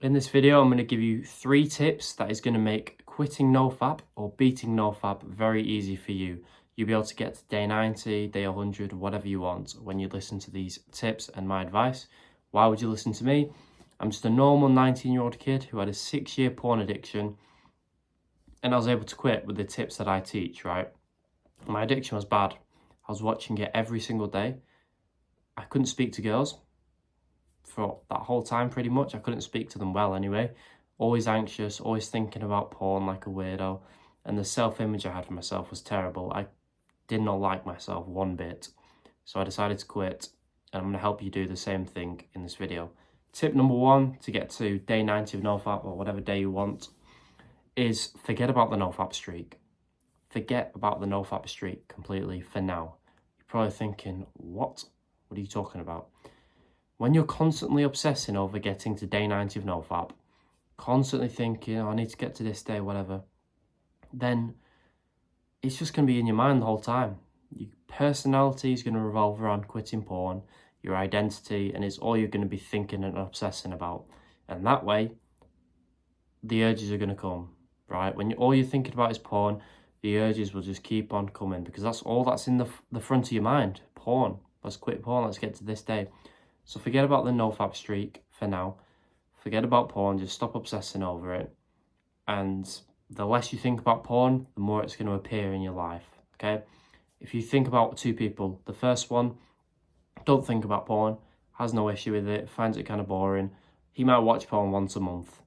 In this video, I'm going to give you 3 tips that is going to make quitting nofap or beating nofap very easy for you. You'll be able to get to day 90, day 100, whatever you want when you listen to these tips and my advice. Why would you listen to me? I'm just a normal 19-year-old kid who had a 6-year porn addiction, and I was able to quit with the tips that I teach, right? My addiction was bad. I was watching it every single day. I couldn't speak to girls for that whole time, pretty much. I couldn't speak to them well anyway. Always anxious, always thinking about porn like a weirdo. And the self-image I had for myself was terrible. I did not like myself one bit. So I decided to quit, and I'm going to help you do the same thing in this video. Tip number 1 to get to day 90 of nofap, or whatever day you want, is forget about the nofap streak. Forget about the nofap streak completely for now. You're probably thinking, what? What are you talking about? When you're constantly obsessing over getting to day 90 of nofap, constantly thinking, oh, I need to get to this day, whatever, then it's just going to be in your mind the whole time. Your personality is going to revolve around quitting porn, your identity, and it's all you're going to be thinking and obsessing about. And that way, the urges are going to come, right? When all you're thinking about is porn, the urges will just keep on coming, because that's all that's in the front of your mind. Porn. Let's quit porn. Let's get to this day. So forget about the nofap streak for now. Forget about porn. Just stop obsessing over it. And the less you think about porn, the more it's going to appear in your life, okay? If you think about 2 people, the first one, don't think about porn, has no issue with it, finds it kind of boring. He might watch porn once a month.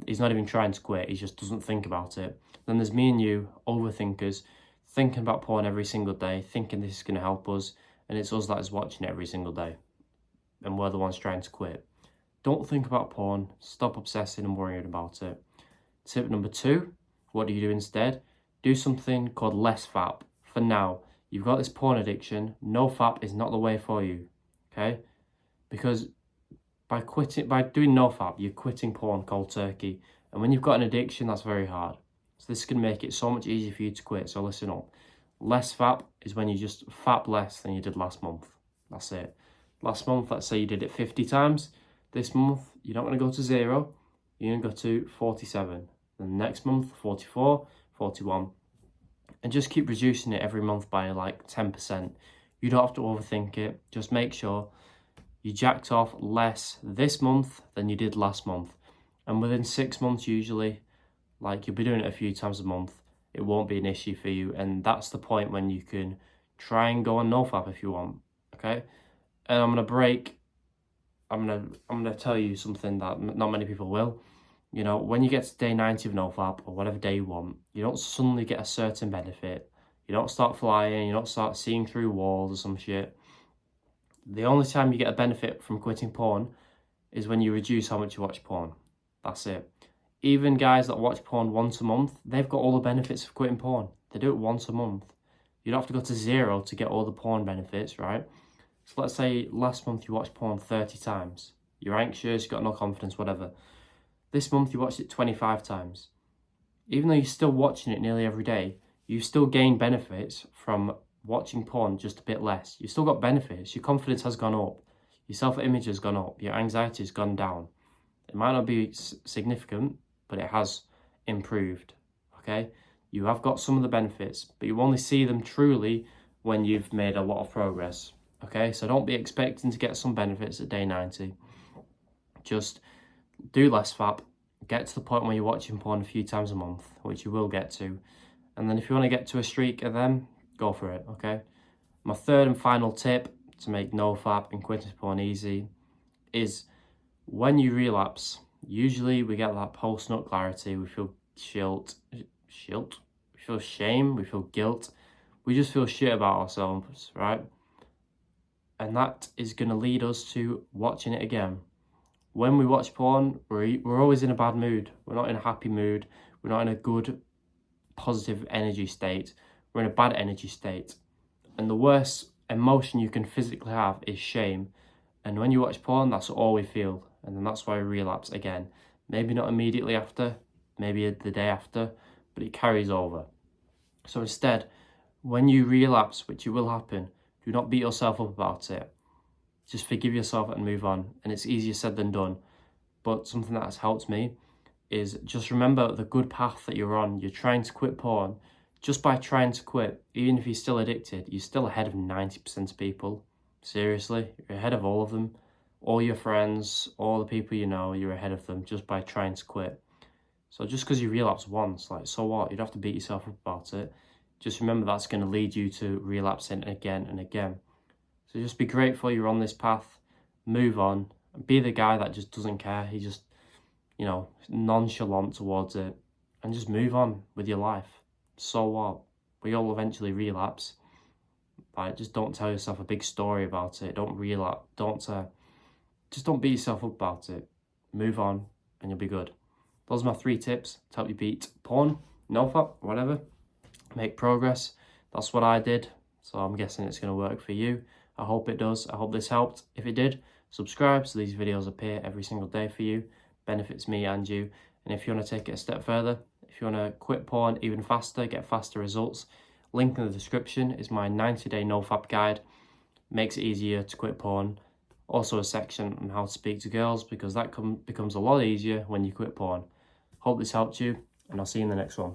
He's not even trying to quit. He just doesn't think about it. Then there's me and you, overthinkers, thinking about porn every single day, thinking this is going to help us, and it's us that is watching it every single day. And we're the ones trying to quit. Don't think about porn. Stop obsessing and worrying about it. Tip number 2, what do you do instead? Do something called less fap. For now, you've got this porn addiction. Nofap is not the way for you, okay? Because by doing nofap, you're quitting porn cold turkey. And when you've got an addiction, that's very hard. So this is going to make it so much easier for you to quit. So listen up. Less fap is when you just fap less than you did last month. That's it. Last month, let's say you did it 50 times. This month, you're not going to go to 0. You're going to go to 47. Then next month, 44, 41. And just keep reducing it every month by like 10%. You don't have to overthink it. Just make sure you jacked off less this month than you did last month. And within 6 months, usually, like you'll be doing it a few times a month, it won't be an issue for you. And that's the point when you can try and go on nofap if you want, okay? And I'm gonna tell you something that not many people will. You know, when you get to day 90 of nofap, or whatever day you want, you don't suddenly get a certain benefit. You don't start flying, you don't start seeing through walls or some shit. The only time you get a benefit from quitting porn is when you reduce how much you watch porn. That's it. Even guys that watch porn once a month, they've got all the benefits of quitting porn. They do it once a month. You don't have to go to 0 to get all the porn benefits, right? So let's say last month you watched porn 30 times. You're anxious, you've got no confidence, whatever. This month you watched it 25 times. Even though you're still watching it nearly every day, you still gain benefits from watching porn just a bit less. You've still got benefits. Your confidence has gone up. Your self-image has gone up. Your anxiety has gone down. It might not be significant, but it has improved, okay? You have got some of the benefits, but you only see them truly when you've made a lot of progress, okay? So don't be expecting to get some benefits at day 90. Just do less fap. Get to the point where you're watching porn a few times a month, which you will get to. And then if you want to get to a streak of them, go for it, okay? My 3rd and final tip to make nofap and quitting porn easy is when you relapse, usually we get that post-nut clarity. We feel we feel shame, we feel guilt. We just feel shit about ourselves, right? And that is going to lead us to watching it again. When we watch porn, we're always in a bad mood. We're not in a happy mood. We're not in a good, positive energy state. We're in a bad energy state. And the worst emotion you can physically have is shame. And when you watch porn, that's all we feel. And then that's why we relapse again. Maybe not immediately after, maybe the day after, but it carries over. So instead, when you relapse, which it will happen, do not beat yourself up about it. Just forgive yourself and move on. And it's easier said than done. but something that has helped me is just remember the good path that you're on. You're trying to quit porn. Just by trying to quit, even if you're still addicted, you're still ahead of 90% of people. Seriously, you're ahead of all of them. All your friends, all the people you know, you're ahead of them just by trying to quit. So just because you relapse once, like, so what? You don't have to beat yourself up about it. Just remember that's going to lead you to relapsing again and again. So just be grateful you're on this path. Move on. Be the guy that just doesn't care. He just, nonchalant towards it. And just move on with your life. So what? We all eventually relapse. Like, just don't tell yourself a big story about it. Don't relapse. Just don't beat yourself up about it. Move on and you'll be good. Those are my 3 tips to help you beat porn, nofap, whatever. Make progress. That's what I did. So I'm guessing it's going to work for you. I hope it does. I hope this helped. If it did, subscribe so these videos appear every single day for you. Benefits me and you. And if you want to take it a step further, if you want to quit porn even faster, get faster results, link in the description is my 90-day nofap guide. Makes it easier to quit porn. Also a section on how to speak to girls, because that becomes a lot easier when you quit porn. Hope this helped you, and I'll see you in the next one.